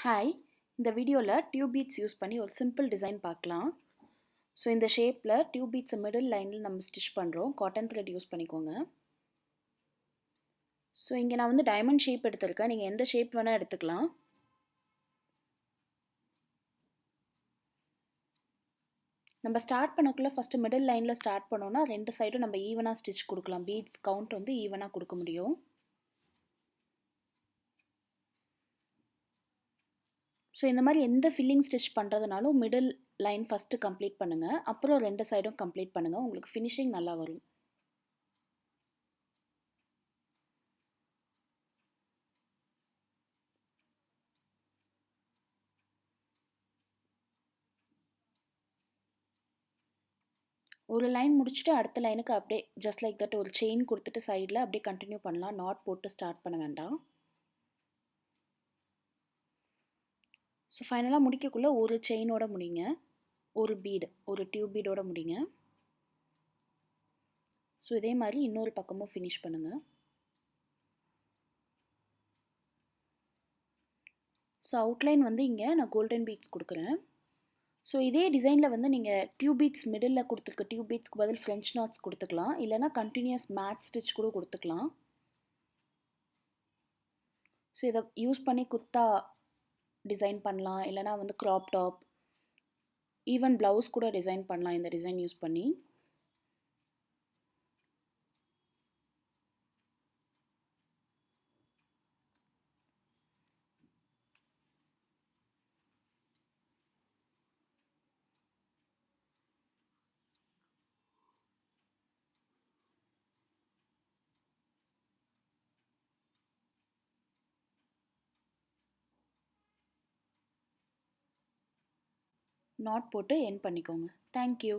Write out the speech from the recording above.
Hi, இந்த வீடியோவில் tube beads use பண்ணி ஒரு சிம்பிள் டிசைன் பார்க்கலாம். ஸோ இந்த ஷேப்பில் டியூப் பீட்ஸை மிடில் லைனில் நம்ம ஸ்டிச் பண்ணுறோம். காட்டன் த்ரெட் யூஸ் பண்ணிக்கோங்க. ஸோ இங்கே நான் வந்து டைமண்ட் ஷேப் எடுத்திருக்கேன். நீங்கள் எந்த ஷேப் வேணால் எடுத்துக்கலாம். நம்ம ஸ்டார்ட் பண்ணக்குள்ளே ஃபஸ்ட்டு மிடில் லைனில் ஸ்டார்ட் பண்ணோன்னா ரெண்டு சைடும் நம்ம ஈவனாக ஸ்டிச் கொடுக்கலாம். பீட்ஸ் கவுண்ட் வந்து ஈவனாக கொடுக்க முடியும். ஸோ இந்த மாதிரி எந்த ஃபில்லிங் ஸ்டிச் பண்ணுறதுனாலும் மிடில் லைன் ஃபஸ்ட்டு கம்ப்ளீட் பண்ணுங்கள். அப்புறம் ரெண்டு சைடும் கம்ப்ளீட் பண்ணுங்கள். உங்களுக்கு ஃபினிஷிங் நல்லா வரும். ஒரு லைன் முடிச்சுட்டு அடுத்த லைனுக்கு அப்படியே ஜஸ்ட் லைக் தட் ஒரு செயின் கொடுத்துட்டு சைடில் அப்படியே கண்டினியூ பண்ணலாம். நாட் போட்டு ஸ்டார்ட் பண்ண வேண்டாம். ஸோ ஃபைனலாக முடிக்கக்குள்ளே ஒரு செயினோட முடிங்க. ஒரு பீடு, ஒரு டியூப் பீடோட முடிங்க. ஸோ இதே மாதிரி இன்னொரு பக்கமும் ஃபினிஷ் பண்ணுங்கள். ஸோ அவுட்லைன் வந்து இங்கே நான் கோல்டன் பீட்ஸ் கொடுக்குறேன். ஸோ இதே டிசைனில் வந்து நீங்கள் டியூப் பீட்ஸ் மிடில் கொடுத்துருக்க டியூப் பீட்ஸ்க்கு பதில் ஃப்ரெஞ்ச் நாட்ஸ் கொடுத்துக்கலாம். இல்லைனா கண்டினியூஸ் மேட் ஸ்டிச் கூட கொடுத்துக்கலாம். ஸோ இதை யூஸ் பண்ணி குர்த்தா டிசைன் பண்ணலாம். இல்லைனா வந்து க்ராப் டாப், ஈவன் ப்ளவுஸ் கூட டிசைன் பண்ணலாம் இந்த டிசைன் யூஸ் பண்ணி. நாட் போட்டு எண்ட் பண்ணிக்கோங்க. தேங்க்யூ.